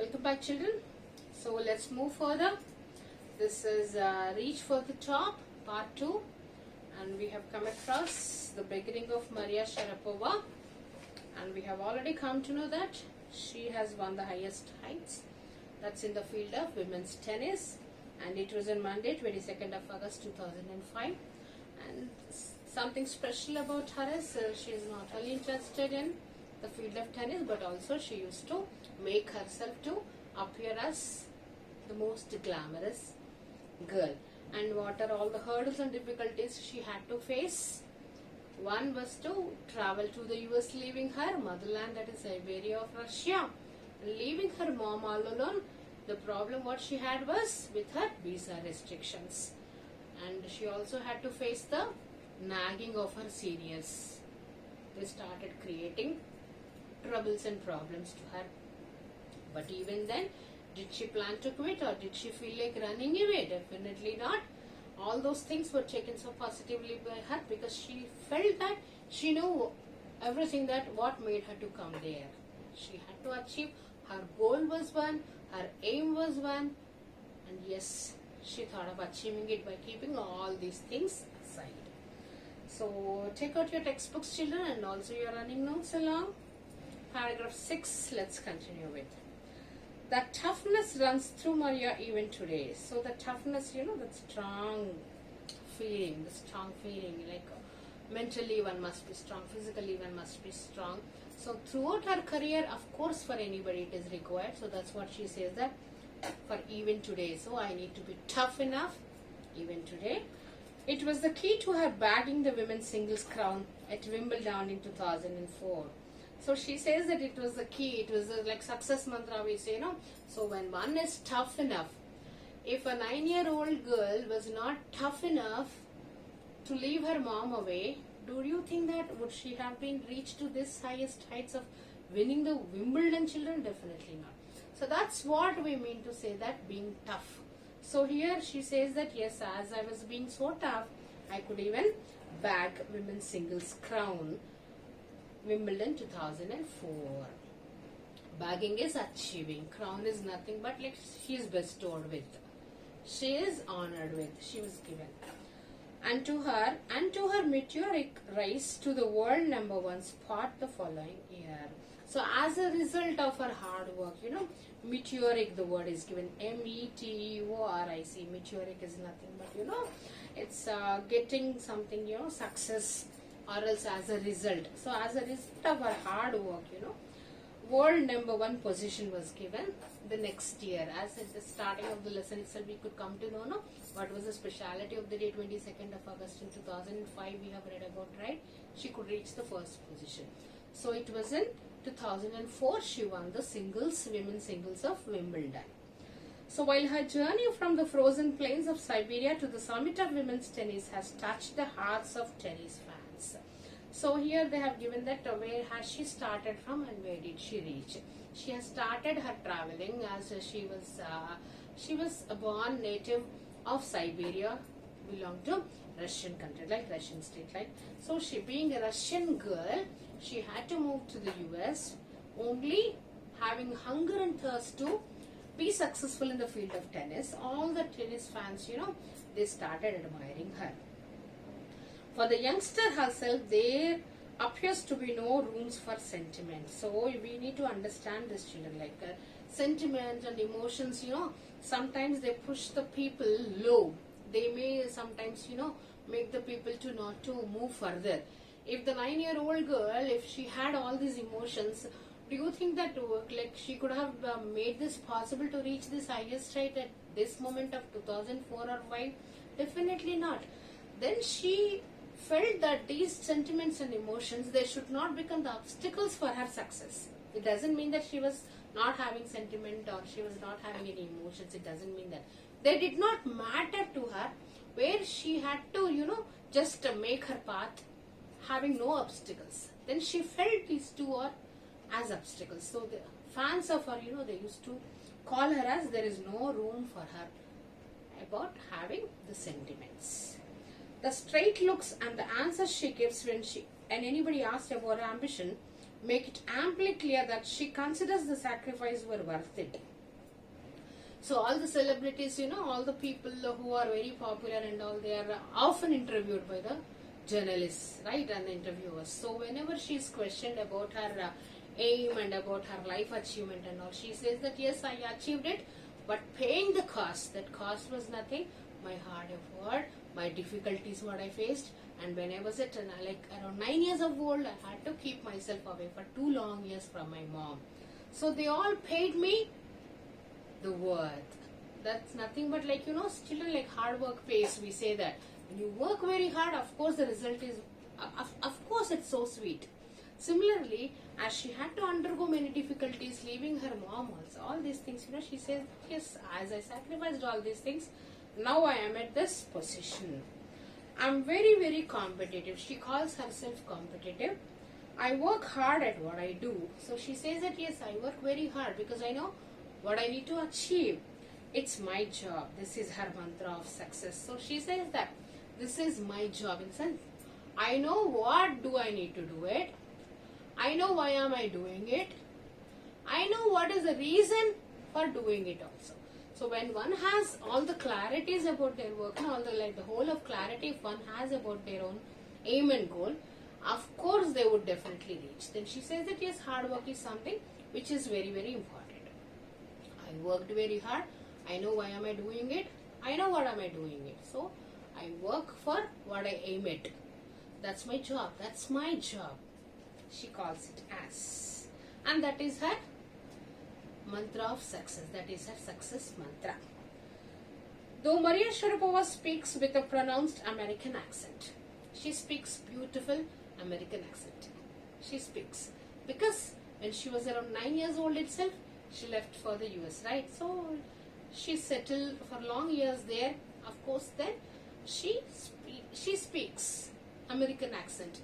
Welcome back, children. So let's move further. This is Reach for the Top part 2, and we have come across the beginning of Maria Sharapova, and we have already come to know that she has won the highest heights. That's in the field of women's tennis, and it was on Monday, 22nd of August 2005. And something special about her is she is not only interested in the field of tennis, but also she used to make herself to appear as the most glamorous girl. And what are all the hurdles and difficulties she had to face? One was to travel to the US, leaving her motherland, that is Siberia of Russia, and leaving her mom all alone. The problem what she had was with her visa restrictions, and she also had to face the nagging of her seniors. They started creating troubles and problems to her. But even then, did she plan to quit, or did she feel like running away? Definitely not. All those things were taken so positively by her because she felt that she knew everything, that what made her to come there. She had to achieve. Her goal was one, her aim was one, and yes, she thought of achieving it by keeping all these things aside. So take out your textbooks, children, and also your running notes along. Paragraph 6, let's continue with. The toughness runs through Maria even today. So the toughness, the strong feeling, like mentally one must be strong, physically one must be strong. So throughout her career, of course, for anybody it is required. So that's what she says, that for even today. So I need to be tough enough even today. It was the key to her bagging the women's singles crown at Wimbledon in 2004. So she says that it was the key, it was like success mantra we say, So when one is tough enough, if a 9-year-old girl was not tough enough to leave her mom away, do you think that would she have been reached to this highest heights of winning the Wimbledon, children? Definitely not. So that's what we mean to say, that being tough. So here she says that yes, as I was being so tough, I could even bag women's singles crown Wimbledon 2004. Bagging is achieving. Crown is nothing but like she is bestowed with. She is honored with. She was given. And to her meteoric rise to the world #1 spot the following year. So as a result of her hard work, meteoric, the word is given, METEORIC. Meteoric is nothing but, it's getting something, success, or else as a result. So as a result of her hard work, world #1 position was given the next year. As at the starting of the lesson itself, we could come to know what was the speciality of the day, 22nd of August in 2005 we have read about, right? She could reach the first position. So it was in 2004 she won the women's singles of Wimbledon. So while her journey from the frozen plains of Siberia to the summit of women's tennis has touched the hearts of tennis fans. So here they have given that where has she started from and where did she reach. She has started her traveling as she was a born native of Siberia, belonged to Russian country, like Russian state, right? So she, being a Russian girl, she had to move to the US, only having hunger and thirst to be successful in the field of tennis. All the tennis fans, they started admiring her. For the youngster herself, there appears to be no rooms for sentiment. So we need to understand this, children, like sentiment and emotions, sometimes they push the people low. They may sometimes, make the people to not to move further. If the 9-year-old girl, if she had all these emotions, do you think that like she could have made this possible to reach this highest height at this moment of 2004 or 5? Definitely not. Then she felt that these sentiments and emotions, they should not become the obstacles for her success. It doesn't mean that she was not having sentiment or she was not having any emotions. It doesn't mean that. They did not matter to her, where she had to, just make her path having no obstacles. Then she felt these two are as obstacles. So the fans of her, they used to call her as there is no room for her about having the sentiments. The straight looks and the answers she gives when anybody asks about her ambition make it amply clear that she considers the sacrifice were worth it. So all the celebrities, all the people who are very popular and all, they are often interviewed by the journalists, right, and the interviewers. So whenever she is questioned about her aim and about her life achievement and all, she says that yes, I achieved it, but paying the cost. That cost was nothing. My hard effort, my difficulties, what I faced, and when I was at like around 9 years of old, I had to keep myself away for 2 long years from my mom. So they all paid me the worth. That's nothing but like, children, like hard work pays, we say that. When you work very hard, of course the result is, of course it's so sweet. Similarly, as she had to undergo many difficulties, leaving her mom also, all these things, she says, yes, as I sacrificed all these things, now I am at this position. I'm very, very competitive. She calls herself competitive. I work hard at what I do. So she says that yes, I work very hard because I know what I need to achieve. It's my job. This is her mantra of success. So she says that this is my job. In sense, I know what do I need to do it. I know why am I doing it. I know what is the reason for doing it also. So when one has all the clarities about their work, all the whole of clarity if one has about their own aim and goal, of course they would definitely reach. Then she says that yes, hard work is something which is very, very important. I worked very hard. I know why am I doing it. I know what am I doing it. So I work for what I aim at. That's my job. That's my job. She calls it as. And that is her mantra of success. That is her success mantra. Though Maria Sharapova speaks with a pronounced American accent, she speaks beautiful American accent. She speaks because when she was around 9 years old itself, she left for the US, right? So she settled for long years there. Of course, then she speaks American accent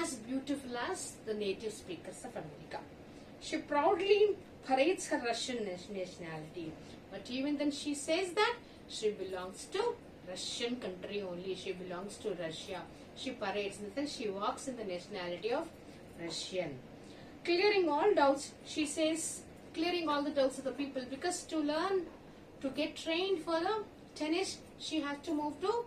as beautiful as the native speakers of America. She proudly parades her Russian nationality, but even then she says that she belongs to Russian country only. She belongs to Russia. She parades, and then she walks in the nationality of Russian. Clearing all doubts, she says, clearing all the doubts of the people, because to learn, to get trained for the tennis, she has to move to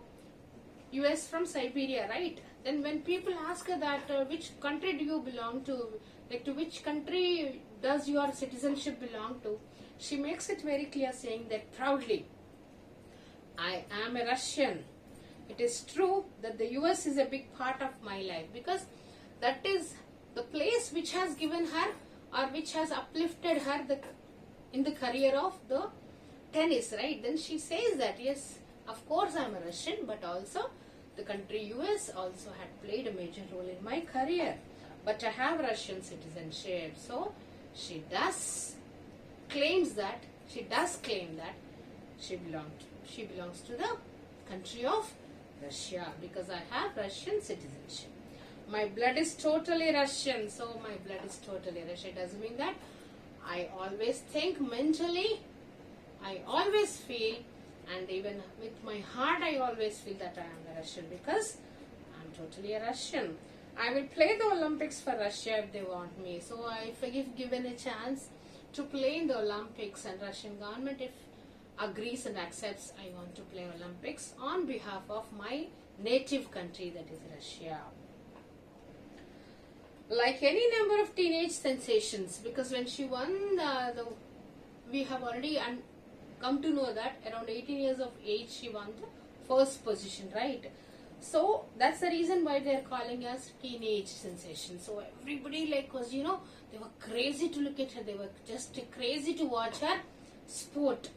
US from Siberia, right? Then when people ask her that which country do you belong to, like to which country does your citizenship belong to, she makes it very clear saying that proudly, I am a Russian. It is true that the US is a big part of my life because that is the place which has given her or which has uplifted her in the career of the tennis, right? Then she says that yes, of course I am a Russian, but also the country US also had played a major role in my career. But I have Russian citizenship. So she claim that she belongs to the country of Russia because I have Russian citizenship. My blood is totally Russian, so my blood is totally Russian. It doesn't mean that I always think mentally, I always feel, and even with my heart I always feel that I am a Russian because I am totally a Russian. I will play the Olympics for Russia if they want me. So if given a chance to play in the Olympics and Russian government if agrees and accepts, I want to play Olympics on behalf of my native country, that is Russia. Like any number of teenage sensations, because when she won we have already come to know that around 18 years of age she won the first position, right? So that's the reason why they are calling us teenage sensation. So everybody was, they were crazy to look at her. They were just crazy to watch her sport.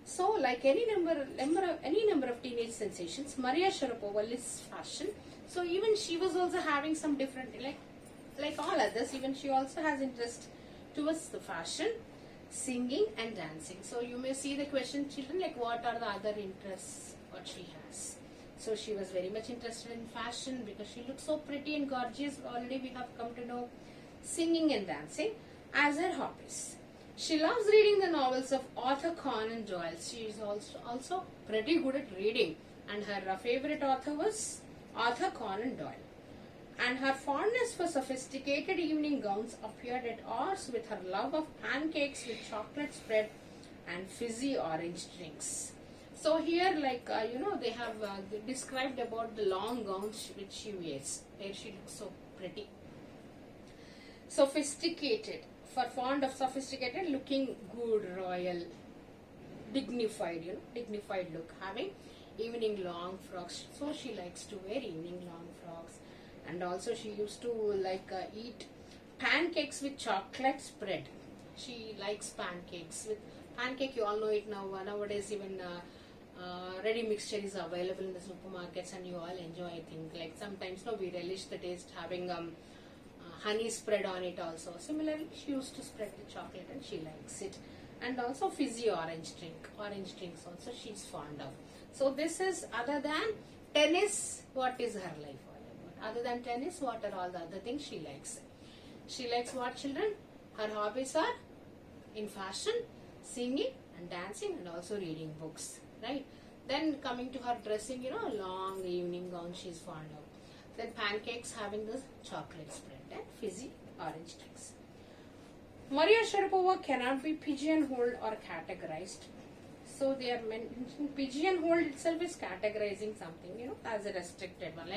So like any number of teenage sensations, Maria Sharapova lives fashion. So even she was also having some different, like all others, even she also has interest towards the fashion, singing and dancing. So you may see the question, children, like what are the other interests what she has. So she was very much interested in fashion because she looked so pretty and gorgeous. Already we have come to know singing and dancing as her hobbies. She loves reading the novels of Arthur Conan Doyle. She is also pretty good at reading, and her favorite author was Arthur Conan Doyle. And her fondness for sophisticated evening gowns appeared at odds with her love of pancakes with chocolate spread and fizzy orange drinks. So here, like they have described about the long gowns which she wears. There she looks so pretty. Sophisticated, for fond of sophisticated, looking good, royal, dignified, dignified look, having evening long frocks. So she likes to wear evening long frocks, and also she used to eat pancakes with chocolate spread. She likes pancakes with pancake. You all know it now. Nowadays, even ready mixture is available in the supermarkets, and you all enjoy. I think like sometimes we relish the taste having honey spread on it also. Similarly, she used to spread the chocolate and she likes it. And also fizzy orange drink. Orange drinks also she's fond of. So this is, other than tennis, what is her life all about? Other than tennis, what are all the other things she likes? She likes what, children? Her hobbies are in fashion, singing and dancing, and also reading books, right? Then coming to her dressing, long evening gown she's fond of. Then pancakes having this chocolate spread, and fizzy orange drinks. Maria Sharapova cannot be pigeonholed or categorized. So they are mentioned, pigeonholed itself is categorizing something, as a restricted one.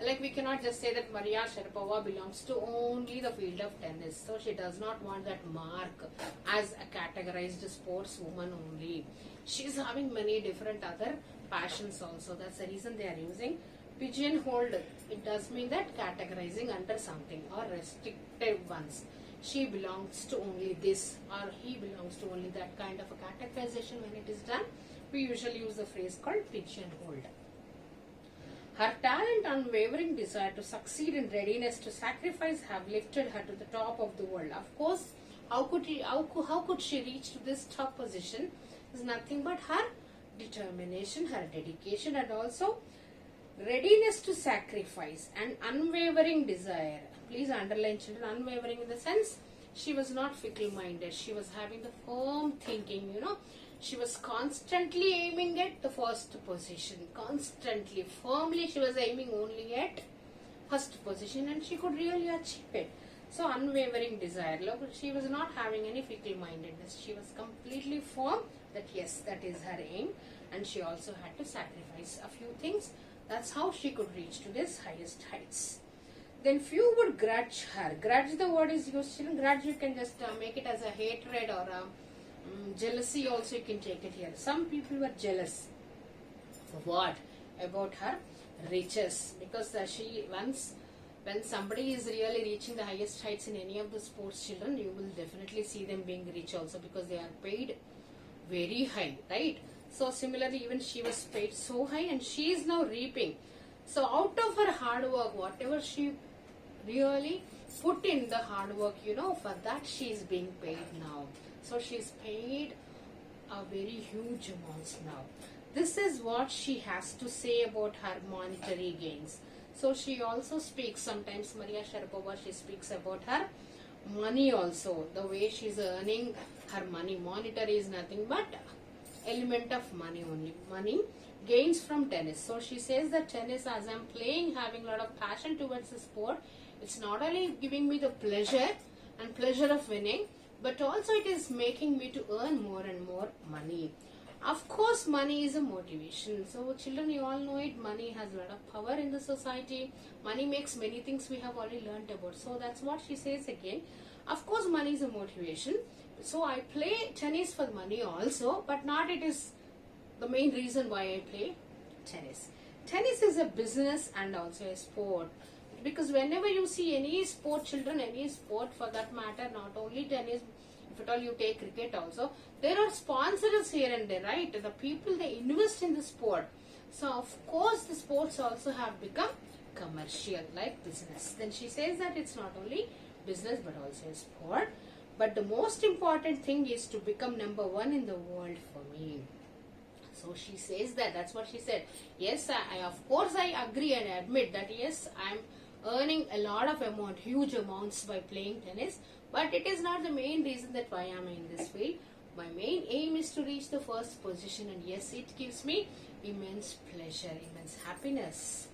Like we cannot just say that Maria Sharapova belongs to only the field of tennis. So she does not want that mark as a categorized sportswoman only. She is having many different other passions also. That's the reason they are using pigeonholed. It does mean that categorizing under something or restrictive ones. She belongs to only this, or he belongs to only that kind of a categorization. When it is done, we usually use the phrase called pigeonholed. Her talent, unwavering desire to succeed, and readiness to sacrifice have lifted her to the top of the world. Of course, how could she reach to this top position? Is nothing but her determination, her dedication, and also readiness to sacrifice and unwavering desire. Please underline, children, unwavering in the sense she was not fickle-minded. She was having the firm thinking, She was constantly aiming at the first position. Constantly, firmly she was aiming only at first position, and she could really achieve it. So unwavering desire. Look, she was not having any fickle-mindedness. She was completely firm that yes, that is her aim, and she also had to sacrifice a few things. That's how she could reach to this highest heights. Then few would grudge her. Grudge, the word is used, children. Grudge, you can just make it as a hatred or a jealousy also, you can take it here. Some people were jealous. For what? About her riches. Because when somebody is really reaching the highest heights in any of the sports, children, you will definitely see them being rich also, because they are paid very high, right? So similarly, even she was paid so high, and she is now reaping. So out of her hard work, whatever she really put in the hard work, for that she is being paid now. So she is paid a very huge amounts now. This is what she has to say about her monetary gains. So she also speaks, sometimes Maria Sharapova, she speaks about her money also, the way she is earning her money. Monetary is nothing but element of money only. Money gains from tennis. So she says that tennis, as I'm playing, having a lot of passion towards the sport, it's not only giving me the pleasure and pleasure of winning, but also it is making me to earn more and more money. Of course, money is a motivation. So children, you all know it, money has a lot of power in the society. Money makes many things we have already learnt about. So that's what she says again. Of course, money is a motivation. So I play tennis for money also, but not it is the main reason why I play tennis. Tennis is a business and also a sport. Because whenever you see any sport, children, any sport for that matter, not only tennis, if at all you take cricket also, there are sponsors here and there, right? The people, they invest in the sport. So of course the sports also have become commercial, like business. Then she says that it's not only business but also a sport. But the most important thing is to become number one in the world for me. So she says that, that's what she said. Yes, I of course I agree and admit that yes, I'm earning a lot of amount, huge amounts by playing tennis, but it is not the main reason that why I'm in this field. My main aim is to reach the first position, and yes, it gives me immense pleasure, immense happiness.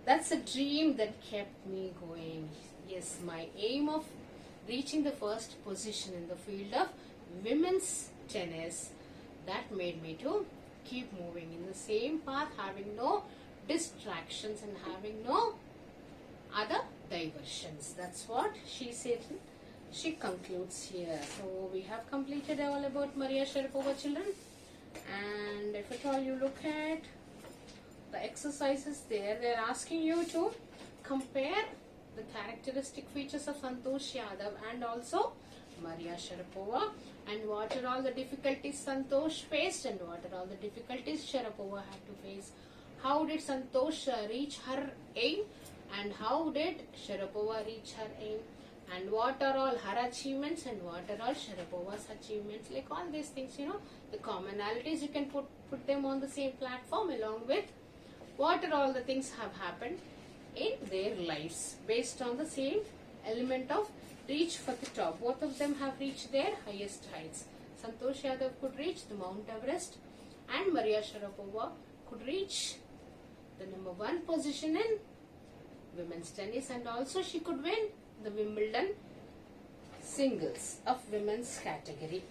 That's a dream that kept me going. Yes, my aim of reaching the first position in the field of women's tennis, that made me to keep moving in the same path, having no distractions and having no other diversions. That's what she said. She concludes here. So we have completed all about Maria Sharapova, children. And if at all you look at the exercises there, they're asking you to compare the characteristic features of Santosh Yadav and also Maria Sharapova, and what are all the difficulties Santosh faced and what are all the difficulties Sharapova had to face. How did Santosh reach her aim and how did Sharapova reach her aim, and what are all her achievements and what are all Sharapova's achievements. Like all these things, the commonalities, you can put them on the same platform along with what are all the things have happened in their lives based on the same element of reach for the top. Both of them have reached their highest heights. Santosh Yadav could reach the Mount Everest and Maria Sharapova could reach the #1 position in women's tennis, and also she could win the Wimbledon singles of women's category.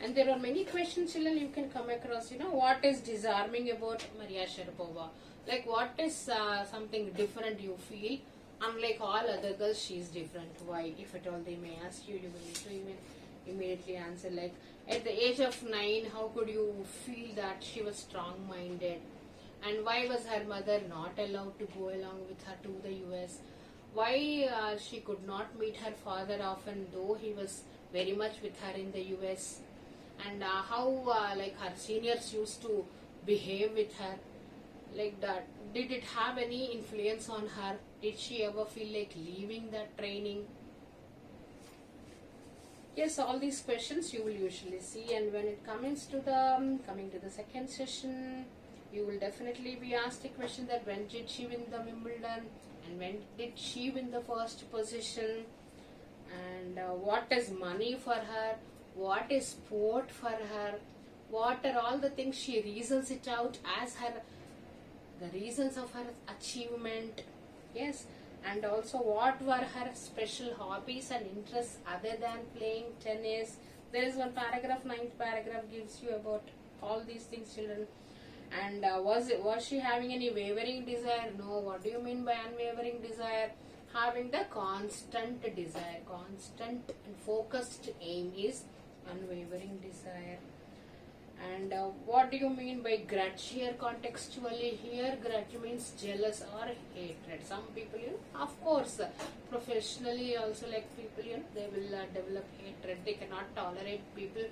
And there are many questions, children, you can come across. What is disarming about Maria Sharapova? Like what is something different you feel? Unlike all other girls, she is different. Why? If at all they may ask you, you will need to even immediately answer. Like at the age of 9, how could you feel that she was strong-minded? And why was her mother not allowed to go along with her to the US? Why she could not meet her father often, though he was very much with her in the US? And how like her seniors used to behave with her, like that. Did it have any influence on her? Did she ever feel like leaving that training? Yes, all these questions you will usually see, and when it comes to the coming to the second session, you will definitely be asked a question that when did she win the Wimbledon and when did she win the first position, and what is money for her, what is sport for her, what are all the things she reasons it out as the reasons of her achievement. Yes, and also what were her special hobbies and interests other than playing tennis. There is one paragraph, 9th paragraph, gives you about all these things, children. And was she having any wavering desire? No. What do you mean by unwavering desire? Having the constant desire, constant and focused aim is unwavering desire. And what do you mean by grudge here contextually? Here grudge means jealous or hatred. Some people, of course, professionally also, like people, they will develop hatred. They cannot tolerate people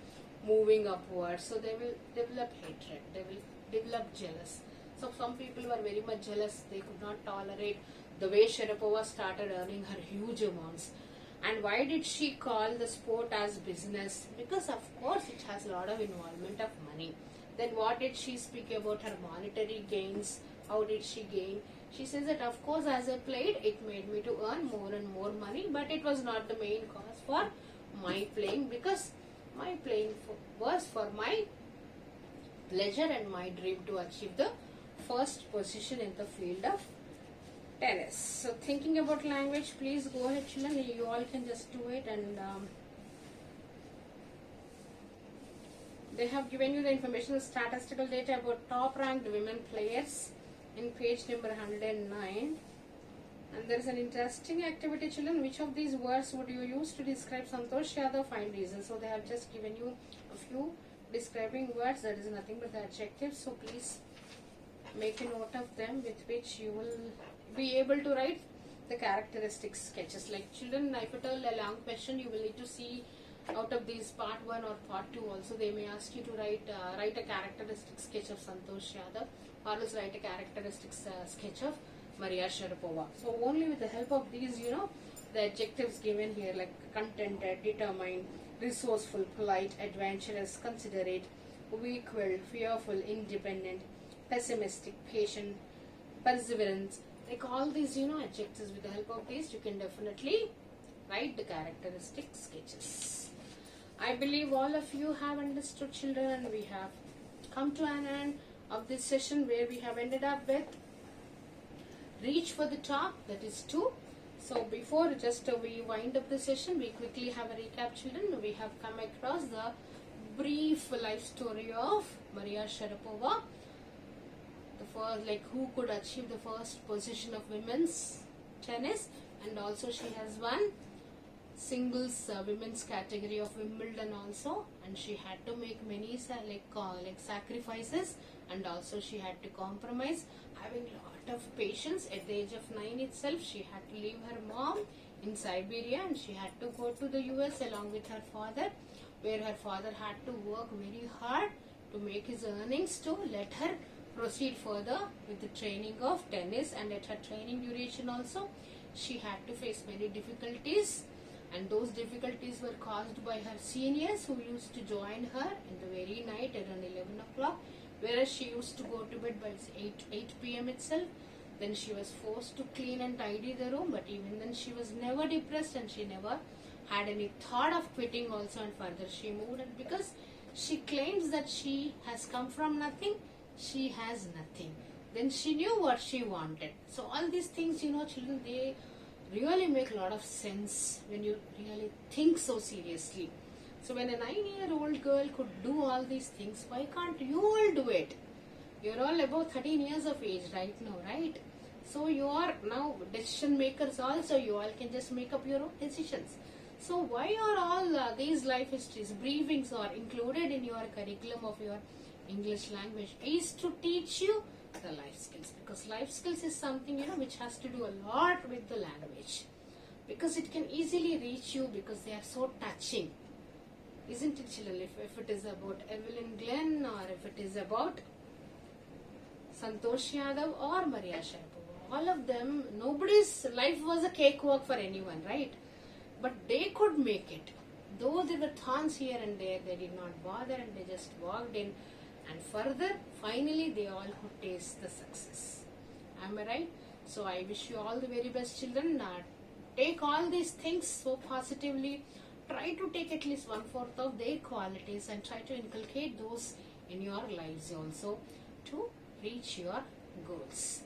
moving upwards, so they will develop hatred. They will develop jealous. So some people were very much jealous. They could not tolerate the way Sharapova started earning her huge amounts. And why did she call the sport as business? Because of course it has a lot of involvement of money. Then what did she speak about her monetary gains? How did she gain? She says that of course as I played, it made me to earn more and more money, but it was not the main cause for my playing, because my playing was for my pleasure and my dream to achieve the first position in the field of tennis. So thinking about language, please go ahead, children. You all can just do it, and they have given you the information, statistical data about top ranked women players in page number 109. And there is an interesting activity, children. Which of these words would you use to describe Santosh Yadav? Find reasons. So they have just given you a few describing words. That is nothing but the adjectives. So please make a note of them, with which you will be able to write the characteristic sketches. Like children, if at all a long question, you will need to see out of these part 1 or part 2 also. They may ask you to write a characteristic sketch of Santosh Yadav, or else write a characteristic sketch of Maria Sharapova. So only with the help of these, the adjectives given here, like contented, determined, resourceful, polite, adventurous, considerate, weak-willed, fearful, independent, pessimistic, patient, perseverance. Like all these, adjectives, with the help of these, you can definitely write the characteristic sketches. I believe all of you have understood, children, and we have come to an end of this session where we have ended up with reach for the top, that is 2, So before we wind up the session, we quickly have a recap, children. We have come across the brief life story of Maria Sharapova. The first, like, who could achieve the first position of women's tennis, and also she has won singles women's category of Wimbledon also, and she had to make many sacrifices, and also she had to compromise, having lot of patience. At the age of 9 itself, she had to leave her mom in Siberia, and she had to go to the US along with her father, where her father had to work very hard to make his earnings to let her proceed further with the training of tennis. And at her training duration also, she had to face many difficulties, and those difficulties were caused by her seniors who used to join her in the very night around 11 o'clock, whereas she used to go to bed by 8 p.m. itself. Then she was forced to clean and tidy the room, but even then she was never depressed, and she never had any thought of quitting also, and further she moved. And because she claims that she has come from nothing, she has nothing. Then she knew what she wanted. So all these things, children, they really make a lot of sense when you really think so seriously. So when a 9-year-old girl could do all these things, why can't you all do it? You're all about 13 years of age right now, right? So you are now decision makers also. You all can just make up your own decisions. So why are all these life histories, briefings are included in your curriculum of your English language? Is to teach you the life skills, because life skills is something which has to do a lot with the language, because it can easily reach you, because they are so touching, isn't it, children? If it is about Evelyn Glenn, or if it is about Santosh Yadav or Maria Sharapova, all of them, nobody's life was a cakewalk for anyone, right? But they could make it. Though there were thorns here and there, they did not bother, and they just walked in. And further, finally, they all could taste the success. Am I right? So I wish you all the very best, children. Take all these things so positively. Try to take at least 1/4 of their qualities and try to inculcate those in your lives also to reach your goals.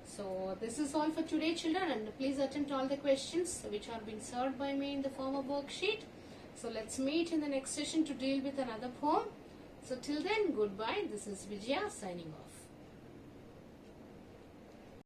So this is all for today, children, and please attend to all the questions which are being served by me in the form of worksheet. So let's meet in the next session to deal with another poem. So till then, goodbye. This is Vijaya signing off.